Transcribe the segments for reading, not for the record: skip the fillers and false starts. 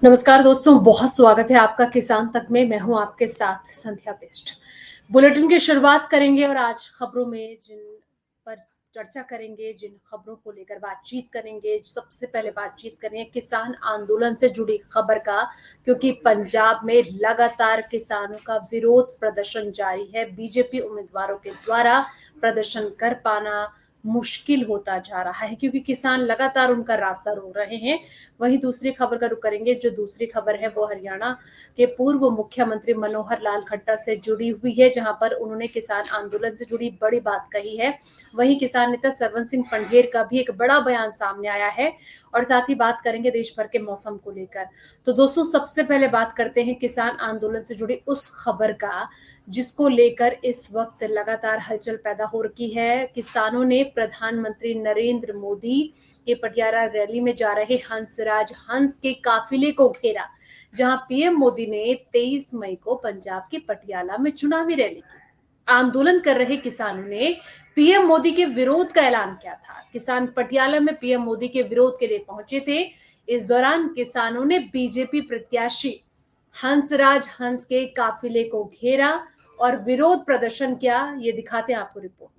नमस्कार दोस्तों, बहुत स्वागत है आपका किसान तक में। मैं हूं आपके साथ संध्या बेस्ट। बुलेटिन की शुरुआत करेंगे और आज खबरों में जिन पर चर्चा करेंगे, जिन खबरों को लेकर बातचीत करेंगे, सबसे पहले बातचीत करेंगे किसान आंदोलन से जुड़ी खबर का, क्योंकि पंजाब में लगातार किसानों का विरोध प्रदर्शन जारी है। बीजेपी उम्मीदवारों के द्वारा प्रदर्शन कर पाना मुश्किल होता जा रहा है, क्योंकि किसान लगातार उनका रास्ता रोक रहे हैं। वहीं दूसरी खबर का रुख करेंगे। जो दूसरी खबर है वो हरियाणा के पूर्व मुख्यमंत्री मनोहर लाल खट्टर से जुड़ी हुई है, जहां पर उन्होंने किसान आंदोलन से जुड़ी बड़ी बात कही है। वहीं किसान नेता सरवन सिंह पंढेर का भी एक बड़ा बयान सामने आया है और साथ ही बात करेंगे देश भर के मौसम को लेकर। तो दोस्तों, सबसे पहले बात करते हैं किसान आंदोलन से जुड़ी उस खबर का, जिसको लेकर इस वक्त लगातार हलचल पैदा हो रही है। किसानों ने प्रधानमंत्री नरेंद्र मोदी के पटियाला रैली में जा रहे हंसराज हंस के काफिले को घेरा, जहां पीएम मोदी ने 23 मई को पंजाब के पटियाला में चुनावी रैली की। आंदोलन कर रहे किसानों ने पीएम मोदी के विरोध का ऐलान किया था। किसान पटियाला में पीएम मोदी के विरोध के लिए पहुंचे थे। इस दौरान किसानों ने बीजेपी प्रत्याशी हंसराज हंस के काफिले को घेरा और विरोध प्रदर्शन किया। ये दिखाते हैं आपको रिपोर्ट।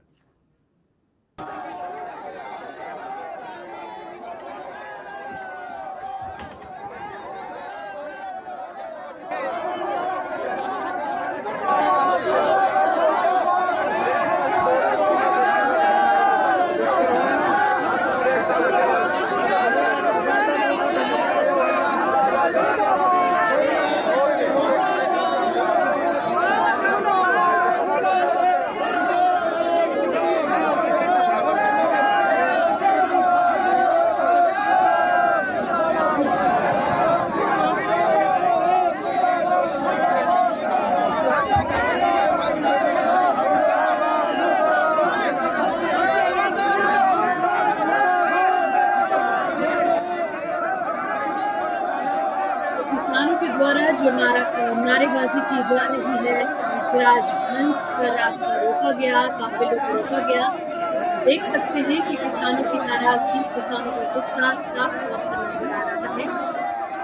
किसानों के द्वारा जो नारेबाजी की जा रही है, हंसराज हंस पर रास्ता रोका गया, काफिलों को रोका गया। देख सकते हैं कि किसानों की नाराजगी, किसानों का गुस्सा साफ तौर पर नजर आ रहा है।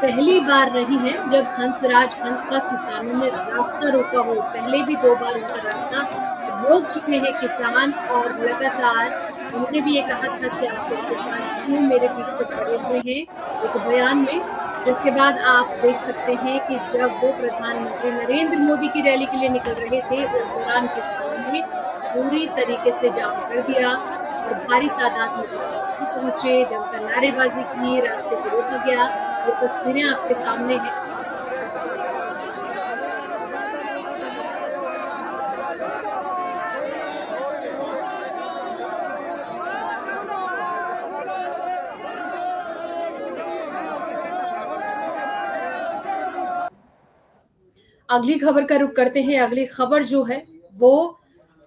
पहली बार नहीं है जब हंसराज हंस का किसानों ने रास्ता रोका हो। पहले भी 2 बार उनका रास्ता रोक चुके हैं किसान, और लगातार उन्होंने भी ये कहा था कि आखिर किसान क्यों मेरे पीछे खड़े हुए हैं, एक बयान में। जिसके बाद आप देख सकते हैं कि जब वो प्रधानमंत्री नरेंद्र मोदी की रैली के लिए निकल रहे थे, उस दौरान किसानों ने पूरी तरीके से जाम कर दिया और भारी तादाद में किसान पहुंचे, जमकर नारेबाजी की, रास्ते को रोका गया। ये तस्वीरें आपके सामने हैं। अगली खबर का रुख करते हैं। अगली खबर जो है वो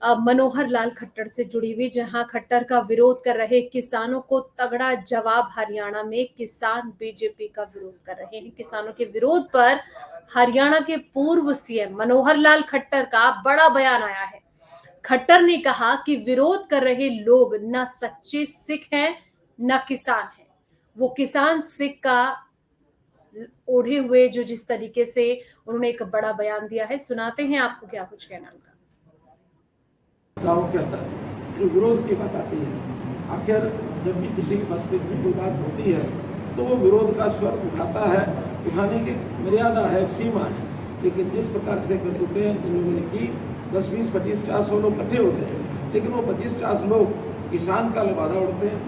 मनोहर लाल खट्टर से जुड़ी हुई, जहां खट्टर का विरोध कर रहे किसानों को तगड़ा जवाब। हरियाणा में किसान बीजेपी का विरोध कर रहे हैं। किसानों के विरोध पर हरियाणा के पूर्व सीएम मनोहर लाल खट्टर का बड़ा बयान आया है। खट्टर ने कहा कि विरोध कर रहे लोग न सच्चे सिख हैं न किसान हैं। वो किसान सिख का ओढ़े हुए जो जिस तरीके से उन्होंने एक बड़ा बयान दिया है, सुनाते हैं आपको क्या कुछ कहना उनका। गाँव के अंदर जो विरोध की बात आती है, आखिर जब भी किसी मस्जिद में कोई बात होती है तो वो विरोध का स्वर उठाता है। उठाने की मर्यादा है, एक सीमा है। लेकिन जिस प्रकार से कर चुके हैं जिन लोगों ने की, 10, 20, 25, 50, 100 लोग इकट्ठे होते हैं, लेकिन वो 25-50 लोग किसान का लबादा उड़ते हैं,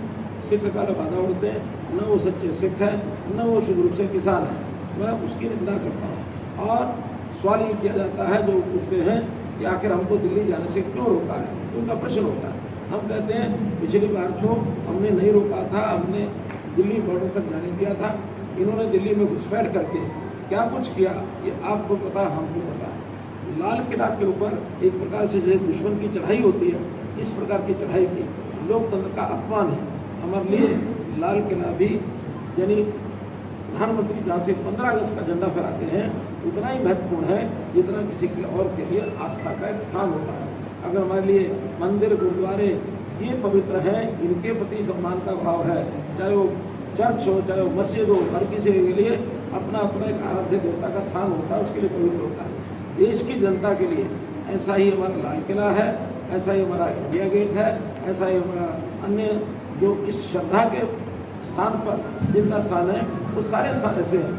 सिख का लबादा उड़ते हैं। न वो सच्चे सिख हैं, न वो शुद्ध रूप से किसान हैं। मैं उसकी निंदा करता हूँ। और सवाल ये किया जाता है, जो पूछते हैं कि आखिर हमको दिल्ली जाने से क्यों रोका है, उनका प्रश्न होता है। हम कहते हैं पिछली बार तो हमने नहीं रोका था, हमने दिल्ली बॉर्डर तक जाने दिया था। इन्होंने दिल्ली में घुसपैठ करके क्या कुछ किया, ये आपको पता, हमको पता। लाल किला के ऊपर एक प्रकार से जैसे दुश्मन की चढ़ाई होती है, इस प्रकार की चढ़ाई की। लोकतंत्र का अपमान है हमारे लिए। लाल किला भी यानी प्रधानमंत्री जहाँ से 15 अगस्त का झंडा फहराते हैं, उतना ही महत्वपूर्ण है जितना किसी के और के लिए आस्था का एक स्थान होता है। अगर हमारे लिए मंदिर, गुरुद्वारे ये पवित्र हैं, इनके प्रति सम्मान का भाव है, चाहे वो चर्च हो, चाहे वो मस्जिद हो, हर किसी के लिए अपना अपना एक आराध्य देवता का स्थान होता है, उसके लिए पवित्र होता है। देश की जनता के लिए ऐसा ही हमारा लाल किला है, ऐसा ही हमारा इंडिया गेट है, ऐसा ही हमारा अन्य जो इस श्रद्धा के स्थान पर जिनका स्थान है वो सारे स्थान ऐसे हैं।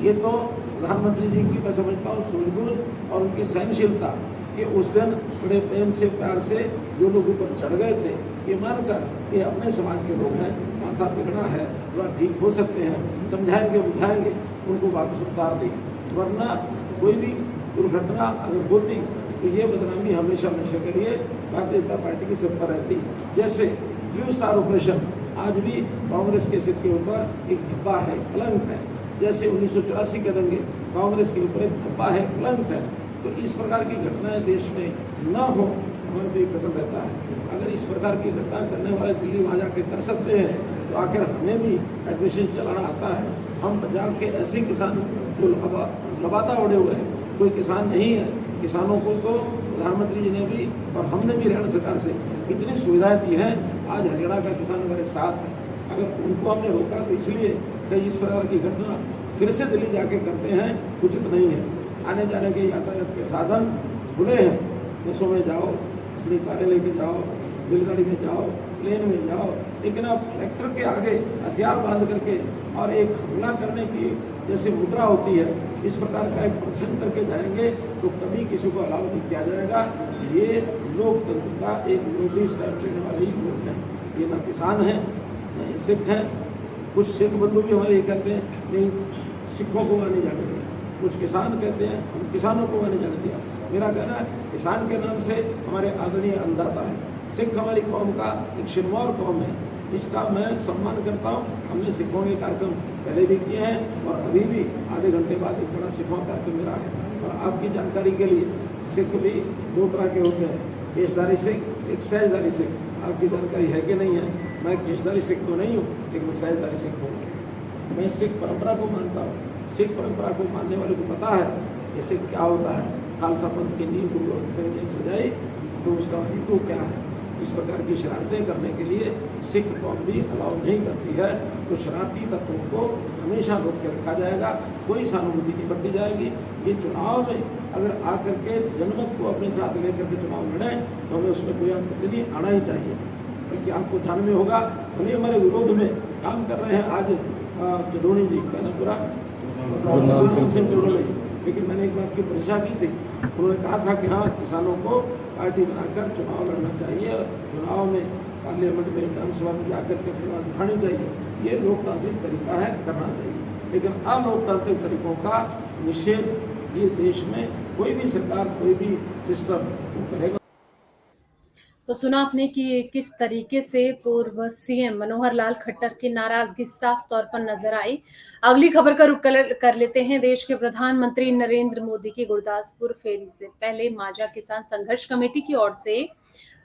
ये तो प्रधानमंत्री जी की मैं समझता हूँ सूझबूझ और उनकी सहनशीलता कि उस दिन बड़े प्रेम से प्यार से जो लोग ऊपर चढ़ गए थे, ये मानकर कि अपने समाज के लोग हैं, माथा बिगड़ा है, थोड़ा ठीक हो सकते हैं, समझाएंगे बुझाएंगे, उनको वापस उतार दें। वरना कोई भी दुर्घटना अगर होती तो ये बदनामी हमेशा हमेशा के लिए भारतीय जनता पार्टी की सिर पर रहती। जैसे ब्लू स्टार ऑपरेशन आज भी कांग्रेस के सिर के ऊपर एक धब्बा है, कलंक है। जैसे 1984 के दंगे कांग्रेस के ऊपर एक धब्बा है, कलंक है। तो इस प्रकार की घटनाएं देश में न हो, हमारा तो एक कदम रहता है। अगर इस प्रकार की घटना करने वाले दिल्ली वहाँ जाके कर सकते हैं तो आखिर हमें भी एडमिशन चलाना आता है। हम पंजाब के ऐसे किसान जो लबाता उड़े हुए हैं, कोई किसान नहीं है। किसानों को तो प्रधानमंत्री जी ने भी और हमने भी हरियाणा सरकार से इतनी सुविधाएं दी हैं। आज हरियाणा का किसान हमारे साथ है। अगर उनको हमने रोका तो इसलिए कि इस प्रकार की घटना फिर से दिल्ली जाके करते हैं उचित नहीं है। आने जाने के यातायात के साधन खुले हैं, बसों में जाओ, अपनी कारें लेके जाओ, रेलगाड़ी में जाओ, प्लेन में जाओ, लेकिन अब ट्रैक्टर के आगे हथियार बांध करके और एक हमला करने की जैसे मुद्रा होती है, इस प्रकार का एक प्रदर्शन करके जाएंगे तो कभी किसी को अलाउ नहीं किया जाएगा। ये लोकतंत्र का एक विरोधी स्टेप लेने वाले ही लोग हैं। ये ना किसान हैं, ना ये सिख हैं। कुछ सिख बंधु भी हमारे ये कहते हैं नहीं, सिखों को वहाँ नहीं जाने दिया। कुछ किसान कहते हैं हम किसानों को वहाँ नहीं जाने दिया। मेरा कहना है किसान के नाम से हमारे आदरणीय अन्नदाता है। सिख हमारी कौम का एक शिरमौर कौम है, इसका मैं सम्मान करता हूँ। हमने सिखों के कार्यक्रम पहले भी किए हैं और अभी भी आधे घंटे बाद एक बड़ा सिखों कार्यक्रम मेरा है। और आपकी जानकारी के लिए सिख भी दो तरह के होते हैं, केशधारी सिख, एक सहजधारी सिख। आपकी जानकारी है कि नहीं है? मैं केशधारी सिख तो नहीं हूँ, लेकिन मैं सहजधारी सिख हूँ। मैं सिख परंपरा को मानता हूँ। सिख परंपरा को मानने वाले को पता है कि सिख क्या होता है। खालसा पंथ की नींव गुरु गोबिंद सिंह जी ने सजाई तो उसका हेतु क्या है। इस प्रकार की शरारतें करने के लिए सिख कौम भी अलाउ नहीं करती है। तो शरारती तत्वों को हमेशा रोक के रखा जाएगा, कोई सहानुभूति नहीं बरती जाएगी। ये चुनाव में अगर आकर के जनमत को अपने साथ लेकर के चुनाव लड़ें तो हमें उसमें कोई आपत्ति नहीं आना ही चाहिए। बल्कि आपको ध्यान में होगा, भले हमारे विरोध में काम कर रहे हैं आज चडोनी जी का ना पूरा सिंह चडोनी, लेकिन मैंने एक बात की प्रशंसा की थी। उन्होंने कहा था कि हाँ, किसानों को पार्टी बनाकर चुनाव लड़ना चाहिए, चुनाव में पार्लियामेंट में विधानसभा में जाकर के अपनी बात उठानी चाहिए। ये लोकतांत्रिक तरीका है, करना चाहिए। लेकिन अलोकतांत्रिक तरीकों का निषेध ये देश में कोई भी सरकार, कोई भी सिस्टम वो करेगा। तो सुना आपने कि किस तरीके से पूर्व सीएम मनोहर लाल खट्टर की नाराजगी साफ तौर पर नजर आई। अगली खबर का रुख कर लेते हैं। देश के प्रधानमंत्री नरेंद्र मोदी की गुरदासपुर फेरी से पहले मांझा किसान संघर्ष कमेटी की ओर से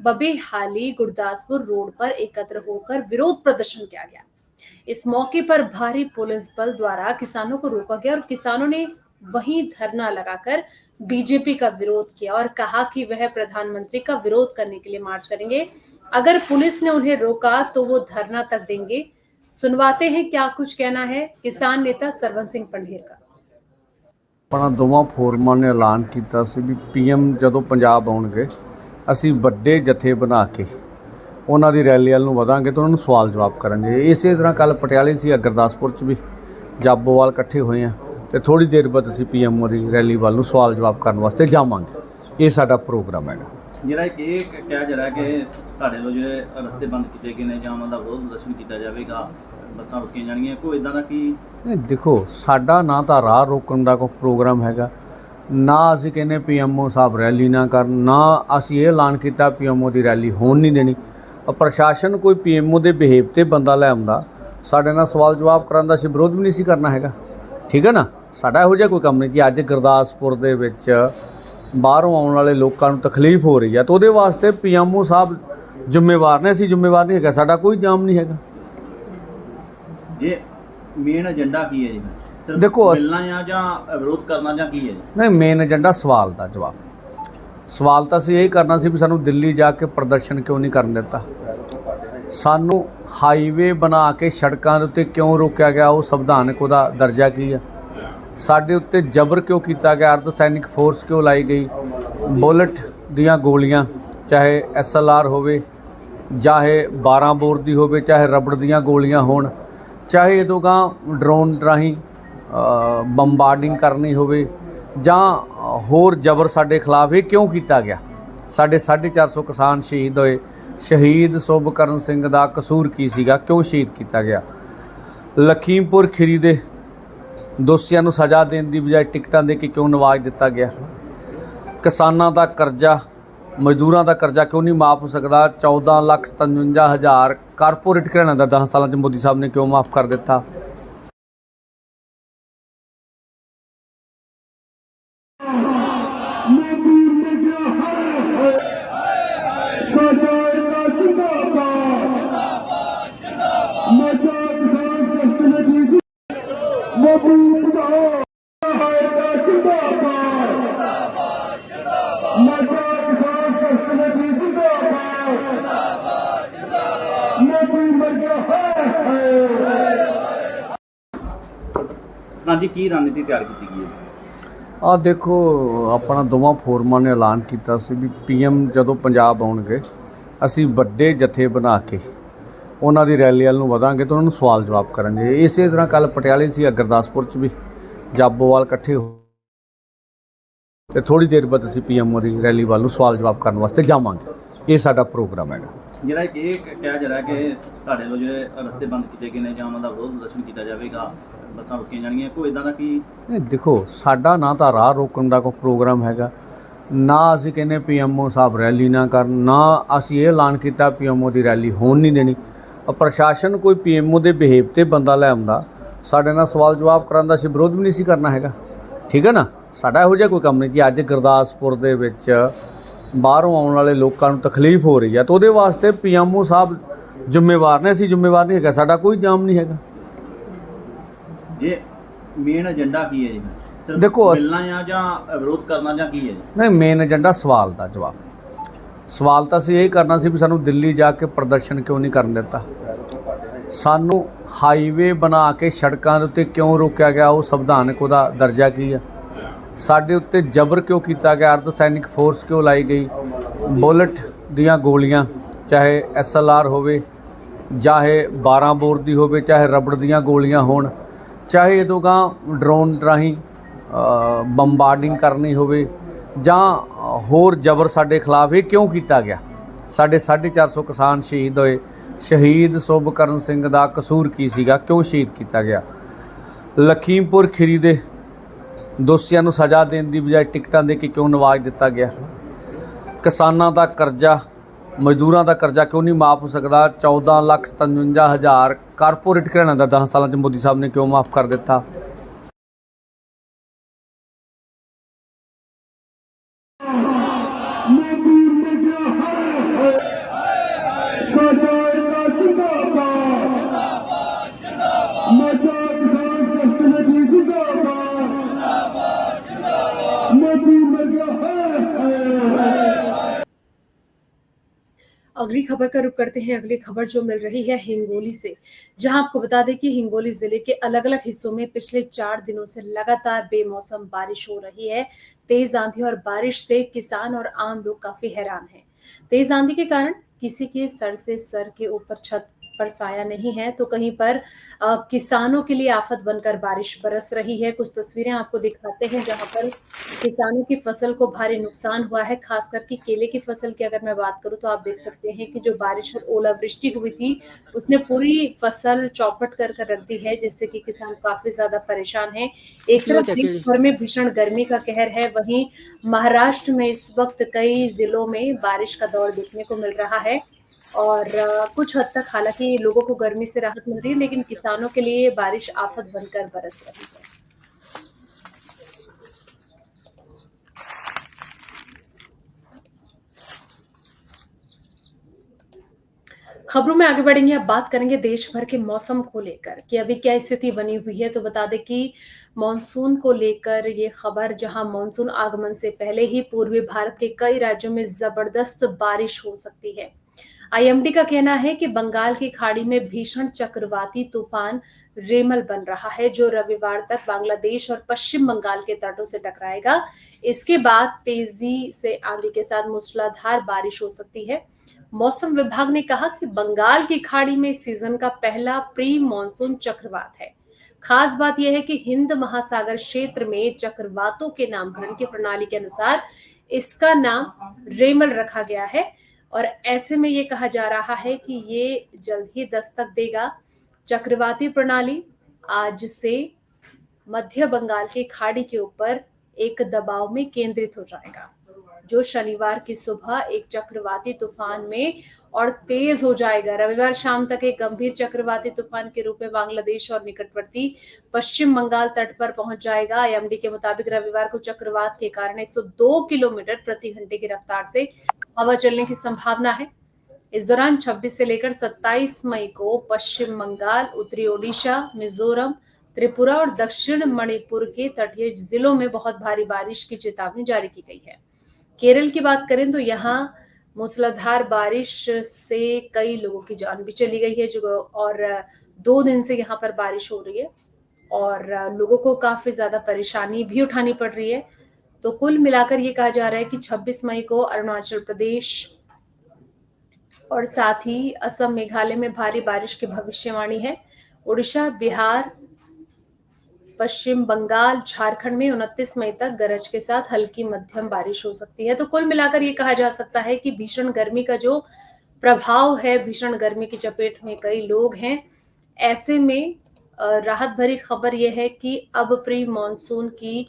बबेहाली गुरदासपुर रोड पर एकत्र होकर विरोध प्रदर्शन किया गया। इस मौके पर भारी पुलिस बल द्वारा किसानों को रोका गया और किसानों ने वहीं धरना लगाकर बीजेपी का विरोध किया और कहा कि वह प्रधानमंत्री का विरोध करने के लिए मार्च करेंगे। अगर पुलिस ने उन्हें रोका तो वो धरना तक देंगे। सुनवाते हैं क्या कुछ कहना है किसान नेता सरवन सिंह पंढेर का। अपना दोवां फोरमां ने ऐलान किया सी भी पीएम जदों पंजाब आउणगे असीं वड्डे जथे बना के उन्हां दी रैली वाल नूं वधांगे तो उन्हां नूं सवाल जवाब करांगे। इसे तरह कल पटियाले सी गुरदासपुर च भी जाबोवाल इकट्ठे होए हैं तो थोड़ी देर बाद असीं पीएम की रैली वाल नूं सवाल जवाब करने वास्ते जावांगे। ये साडा प्रोग्राम है। ਜਿਹੜਾ ਇਹ ਕਿਹਾ ਜਾ ਰਿਹਾ ਕਿ ਤੁਹਾਡੇ ਲੋ ਜਿਹੜੇ ਰਸਤੇ ਬੰਦ ਕੀਤੇ ਗਏ ਨੇ ਜਾਂ ਉਹਨਾਂ ਦਾ ਵਿਰੋਧ ਪ੍ਰਦਰਸ਼ਨ ਕੀਤਾ ਜਾਵੇਗਾ, ਬੱਸਾਂ ਰੁਕੀਆਂ ਜਾਣਗੀਆਂ, ਕੋਈ ਇਦਾਂ ਦਾ ਕੀ? देखो साडा ना तो राह रोकण का कोई प्रोग्राम हैगा, ना असीं कहने पीएमओ साहब रैली ना कर, ना असीं ये ऐलान किया पीएमओ की रैली होण नहीं देनी। प्रशासन कोई पीएमओ के बिहेव से बंदा लै आउंदा साडे नाल सवाल जवाब कराउण दा असीं विरोध भी नहीं सी करना हैगा। ठीक है ना, साडा इहो जिहा कोई काम नहीं कि अज गुरदासपुर दे विच बाहरों आने वाले लोगों को तकलीफ हो रही है तो वो वास्ते पीएमओ साहब जिम्मेवार ने, असीं जिम्मेवार नहीं है। साडा कोई जाम नहीं है। ये मेन एजेंडा की है जी? देखो मिलना या विरोध करना या की है? नहीं, मेन एजेंडा सवाल का जवाब। सवाल तो असीं यही करना सी भी सानू दिल्ली जाके प्रदर्शन क्यों नहीं करन दिता, सानू हाईवे बना के सड़कों के उत्ते क्यों रोकया गया, वो संविधानक उहदा दर्जा की है। ਸਾਡੇ ਉੱਤੇ ਜ਼ਬਰ ਕਿਉਂ ਕੀਤਾ ਗਿਆ, ਅਰਧ ਸੈਨਿਕ ਫੋਰਸ ਕਿਉਂ ਲਾਈ ਗਈ, ਬੁਲਟ ਦੀਆਂ ਗੋਲੀਆਂ, ਚਾਹੇ SLR ਹੋਵੇ, ਚਾਹੇ 12 ਬੋਰ ਦੀ ਹੋਵੇ, ਚਾਹੇ ਰਬੜ ਦੀਆਂ ਗੋਲੀਆਂ ਹੋਣ, ਚਾਹੇ ਇਹ ਤੋਂ ਗਾਂਹ ਡਰੋਨ ਰਾਹੀਂ ਬੰਬਾਰਡਿੰਗ ਕਰਨੀ ਹੋਵੇ ਜਾਂ ਹੋਰ ਜ਼ਬਰ ਸਾਡੇ ਖਿਲਾਫ ਇਹ ਕਿਉਂ ਕੀਤਾ ਗਿਆ। ਸਾਡੇ 450 ਕਿਸਾਨ ਸ਼ਹੀਦ ਹੋਏ। ਸ਼ਹੀਦ ਸੁਭਕਰਨ ਸਿੰਘ ਦਾ ਕਸੂਰ ਕੀ ਸੀਗਾ, ਕਿਉਂ ਸ਼ਹੀਦ ਕੀਤਾ ਗਿਆ। ਲਖੀਮਪੁਰ ਖੀਰੀ ਦੇ ਦੋਸ਼ੀਆਂ ਨੂੰ ਸਜ਼ਾ ਦੇਣ ਦੀ ਬਜਾਏ ਟਿਕਟਾਂ ਦੇ ਕੇ ਕਿਉਂ ਨਵਾਜ ਦਿੱਤਾ ਗਿਆ। ਕਿਸਾਨਾਂ ਦਾ ਕਰਜ਼ਾ, ਮਜ਼ਦੂਰਾਂ ਦਾ ਕਰਜ਼ਾ ਕਿਉਂ ਨਹੀਂ ਮਾਫ ਹੋ ਸਕਦਾ। 14,57,000 ਕਾਰਪੋਰੇਟ ਘਰਾਣਿਆਂ ਦਾ 10 ਸਾਲਾਂ 'ਚ ਮੋਦੀ ਸਾਹਿਬ ਨੇ ਕਿਉਂ ਮਾਫ ਕਰ ਦਿੱਤਾ। हाँ जी, की रणनीति तैयार की गई है। ਆ ਦੇਖੋ, ਆਪਣਾ ਦੋਵਾਂ ਫੋਰਮਾਂ ਨੇ ਐਲਾਨ ਕੀਤਾ ਸੀ ਵੀ PM ਜਦੋਂ ਪੰਜਾਬ ਆਉਣਗੇ ਅਸੀਂ ਵੱਡੇ ਜਥੇ ਬਣਾ ਕੇ ਉਹਨਾਂ ਦੀ ਰੈਲੀ ਵੱਲ ਨੂੰ ਵਧਾਂਗੇ ਤਾਂ ਉਹਨਾਂ ਨੂੰ ਸਵਾਲ ਜਵਾਬ ਕਰਾਂਗੇ। ਇਸੇ ਤਰ੍ਹਾਂ ਕੱਲ ਪਟਿਆਲੇ ਸੀ, ਗੁਰਦਾਸਪੁਰ 'ਚ ਵੀ ਜਾਬੋਵਾਲ ਇਕੱਠੇ ਹੋ ਤੇ ਥੋੜ੍ਹੀ ਦੇਰ ਬਾਅਦ ਅਸੀਂ PM ਦੀ ਰੈਲੀ ਵੱਲ ਨੂੰ ਸਵਾਲ ਜਵਾਬ ਕਰਨ ਵਾਸਤੇ ਜਾਵਾਂਗੇ। ਇਹ ਸਾਡਾ ਪ੍ਰੋਗਰਾਮ ਹੈਗਾ। ਜਿਹੜਾ ਇਹ ਕਿਹਾ ਜਾ ਰਿਹਾ ਕਿ ਤੁਹਾਡੇ ਲੋ ਜਿਹੜੇ ਰਸਤੇ ਬੰਦ ਕੀਤੇ ਗਏ ਨੇ ਜਾਂ ਉਹਨਾਂ ਦਾ ਵਿਰੋਧ ਪ੍ਰਦਰਸ਼ਨ ਕੀਤਾ ਜਾਵੇਗਾ, ਬੱਸਾਂ ਰੁਕੀਆਂ ਜਾਣਗੀਆਂ, ਕੋਈ ਇਦਾਂ ਦਾ ਕੀ? ਨਹੀਂ ਦੇਖੋ, ਸਾਡਾ ਨਾ ਤਾਂ ਰਾਹ ਰੋਕਣ ਦਾ ਕੋਈ ਪ੍ਰੋਗਰਾਮ ਹੈਗਾ, ਨਾ ਅਸੀਂ ਕਹਿੰਦੇ PMO ਸਾਹਿਬ ਰੈਲੀ ਨਾ ਕਰਨ, ਨਾ ਅਸੀਂ ਇਹ ਐਲਾਨ ਕੀਤਾ PMO ਦੀ ਰੈਲੀ ਹੋਣ ਨਹੀਂ ਦੇਣੀ। ਪ੍ਰਸ਼ਾਸਨ ਕੋਈ PMO ਦੇ ਬਿਹੇਵ 'ਤੇ ਬੰਦਾ ਲੈ ਆਉਂਦਾ, ਸਾਡੇ ਨਾਲ ਸਵਾਲ ਜਵਾਬ ਕਰਨ ਦਾ ਅਸੀਂ ਵਿਰੋਧ ਵੀ ਨਹੀਂ ਸੀ ਕਰਨਾ ਹੈਗਾ, ਠੀਕ ਹੈ ਨਾ। ਸਾਡਾ ਇਹੋ ਜਿਹਾ ਕੋਈ ਕੰਮ ਨਹੀਂ ਕਿ ਅੱਜ ਗੁਰਦਾਸਪੁਰ ਦੇ ਵਿੱਚ ਬਾਹਰੋਂ ਆਉਣ ਵਾਲੇ ਲੋਕਾਂ ਨੂੰ ਤਕਲੀਫ ਹੋ ਰਹੀ ਹੈ ਤਾਂ ਉਹਦੇ ਵਾਸਤੇ PMO ਸਾਹਿਬ ਜ਼ਿੰਮੇਵਾਰ ਨੇ, ਅਸੀਂ ਜ਼ਿੰਮੇਵਾਰ ਨਹੀਂ ਹੈਗਾ। ਸਾਡਾ ਕੋਈ ਜਾਮ ਨਹੀਂ ਹੈਗਾ। ਜੇ ਮੇਨ ਏਜੰਡਾ ਕੀ ਹੈ ਜੀ? ਸਿਰਫ ਦੇਖੋ, ਮਿਲਣਾ ਜਾਂ ਵਿਰੋਧ ਕਰਨਾ ਜਾਂ ਕੀ ਹੈ ਜੀ? ਨਹੀਂ, ਮੇਨ ਏਜੰਡਾ ਸਵਾਲ ਦਾ ਜਵਾਬ। ਸਵਾਲ ਤਾਂ ਅਸੀਂ ਇਹ ਕਰਨਾ ਸੀ ਵੀ ਸਾਨੂੰ ਦਿੱਲੀ ਜਾ ਕੇ ਪ੍ਰਦਰਸ਼ਨ ਕਿਉਂ ਨਹੀਂ ਕਰਨ ਦਿੱਤਾ, ਸਾਨੂੰ ਹਾਈਵੇ ਬਣਾ ਕੇ ਸੜਕਾਂ ਦੇ ਉੱਤੇ ਕਿਉਂ ਰੋਕਿਆ ਗਿਆ, ਉਹ ਸੰਵਿਧਾਨਕ ਉਹਦਾ ਦਰਜਾ ਕੀ ਹੈ। ਸਾਡੇ ਉੱਤੇ ਜ਼ਬਰ ਕਿਉਂ ਕੀਤਾ ਗਿਆ, ਅਰਧ ਸੈਨਿਕ ਫੋਰਸ ਕਿਉਂ ਲਾਈ ਗਈ, ਬੁਲਟ ਦੀਆਂ ਗੋਲੀਆਂ, ਚਾਹੇ SLR ਹੋਵੇ, ਚਾਹੇ 12 ਬੋਰ ਦੀ ਹੋਵੇ, ਚਾਹੇ ਰਬੜ ਦੀਆਂ ਗੋਲੀਆਂ ਹੋਣ, ਚਾਹੇ ਇਹ ਤੋਂ ਗਾਂਹ ਡਰੋਨ ਰਾਹੀਂ ਬੰਬਾਰਡਿੰਗ ਕਰਨੀ ਹੋਵੇ ਜਾਂ ਹੋਰ ਜ਼ਬਰ ਸਾਡੇ ਖਿਲਾਫ ਇਹ ਕਿਉਂ ਕੀਤਾ ਗਿਆ। ਸਾਡੇ 450 ਕਿਸਾਨ ਸ਼ਹੀਦ ਹੋਏ। ਸ਼ਹੀਦ ਸੁਭਕਰਨ ਸਿੰਘ ਦਾ ਕਸੂਰ ਕੀ ਸੀਗਾ, ਕਿਉਂ ਸ਼ਹੀਦ ਕੀਤਾ ਗਿਆ। ਲਖੀਮਪੁਰ ਖੀਰੀ ਦੇ ਦੋਸ਼ੀਆਂ ਨੂੰ ਸਜ਼ਾ ਦੇਣ ਦੀ ਬਜਾਏ ਟਿਕਟਾਂ ਦੇ ਕੇ ਕਿਉਂ ਨਵਾਜ ਦਿੱਤਾ ਗਿਆ। ਕਿਸਾਨਾਂ ਦਾ ਕਰਜ਼ਾ, ਮਜ਼ਦੂਰਾਂ ਦਾ ਕਰਜ਼ਾ ਕਿਉਂ ਨਹੀਂ ਮਾਫ ਹੋ ਸਕਦਾ। 14,57,000 ਕਾਰਪੋਰੇਟ ਘਰਾਣਿਆਂ ਦਾ 10 ਸਾਲਾਂ 'ਚ ਮੋਦੀ ਸਾਹਿਬ ਨੇ ਕਿਉਂ ਮਾਫ ਕਰ ਦਿੱਤਾ। अगली खबर का रुख करते हैं। अगली खबर जो मिल रही है हिंगोली से, जहां आपको बता दें कि हिंगोली जिले के अलग अलग हिस्सों में पिछले 4 दिनों से लगातार बेमौसम बारिश हो रही है। तेज आंधी और बारिश से किसान और आम लोग काफी हैरान हैं। तेज आंधी के कारण किसी के सर से सर के ऊपर छत पर साया नहीं है, तो कहीं पर किसानों के लिए आफत बनकर बारिश बरस रही है। कुछ तस्वीरें आपको दिखाते हैं जहां पर किसानों की फसल को भारी नुकसान हुआ है। खास करके केले की फसल की अगर मैं बात करूं तो आप देख सकते हैं कि जो बारिश और ओलावृष्टि हुई थी उसने पूरी फसल चौपट कर रख दी है, जिससे कि किसान काफी ज्यादा परेशान है। एक तरफ देश भर में भीषण गर्मी का कहर है, वहीं महाराष्ट्र में इस वक्त कई जिलों में बारिश का दौर देखने को मिल रहा है और कुछ हद तक हालांकि लोगों को गर्मी से राहत मिल रही है, लेकिन किसानों के लिए बारिश आफत बनकर बरस रही है। खबरों में आगे बढ़ेंगे। अब बात करेंगे देश भर के मौसम को लेकर कि अभी क्या स्थिति बनी हुई है। तो बता दें कि मॉनसून को लेकर ये खबर, जहां मॉनसून आगमन से पहले ही पूर्वी भारत के कई राज्यों में जबरदस्त बारिश हो सकती है। आईएमडी का कहना है कि बंगाल की खाड़ी में भीषण चक्रवाती तूफान रेमल बन रहा है, जो रविवार तक बांग्लादेश और पश्चिम बंगाल के तटों से टकराएगा। इसके बाद तेजी से आंधी के साथ मूसलाधार बारिश हो सकती है। मौसम विभाग ने कहा कि बंगाल की खाड़ी में सीजन का पहला प्री मानसून चक्रवात है। खास बात यह है कि हिंद महासागर क्षेत्र में चक्रवातों के नामकरण की प्रणाली के अनुसार इसका नाम रेमल रखा गया है और ऐसे में ये कहा जा रहा है कि ये जल्द ही दस्तक देगा। चक्रवाती प्रणाली आज से मध्य बंगाल की खाड़ी के ऊपर एक दबाव में केंद्रित हो जाएगा, जो शनिवार की सुबह एक चक्रवाती तूफान में और तेज हो जाएगा। रविवार शाम तक एक गंभीर चक्रवाती तूफान के रूप में बांग्लादेश और निकटवर्ती पश्चिम बंगाल तट पर पहुंच जाएगा। आईएमडी के मुताबिक रविवार को चक्रवात के कारण 102 किलोमीटर प्रति घंटे की रफ्तार से हवा चलने की संभावना है। इस दौरान 26 से लेकर 27 मई को पश्चिम बंगाल, उत्तरी ओडिशा, मिजोरम, त्रिपुरा और दक्षिण मणिपुर के तटीय जिलों में बहुत भारी बारिश की चेतावनी जारी की गई है। केरल की बात करें तो यहाँ मूसलाधार बारिश से कई लोगों की जान भी चली गई है, जो और 2 दिन से यहाँ पर बारिश हो रही है और लोगों को काफी ज्यादा परेशानी भी उठानी पड़ रही है। तो कुल मिलाकर ये कहा जा रहा है कि 26 मई को अरुणाचल प्रदेश और साथ ही असम, मेघालय में भारी बारिश की भविष्यवाणी है। उड़ीसा, बिहार, पश्चिम बंगाल, झारखंड में 29 मई तक गरज के साथ हल्की मध्यम बारिश हो सकती है। तो कुल मिलाकर ये कहा जा सकता है कि भीषण गर्मी का जो प्रभाव है, भीषण गर्मी की चपेट में कई लोग हैं। ऐसे में राहत भरी खबर यह है कि अब प्री मानसून की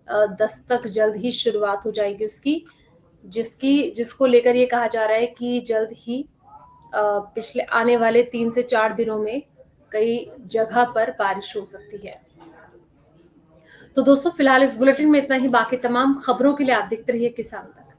दस्तक जल्द ही शुरुआत हो जाएगी उसकी, जिसको लेकर ये कहा जा रहा है कि जल्द ही पिछले आने वाले 3 से 4 दिनों में कई जगह पर बारिश हो सकती है। तो दोस्तों, फिलहाल इस बुलेटिन में इतना ही। बाकी तमाम खबरों के लिए आप देखते रहिए किसान तक।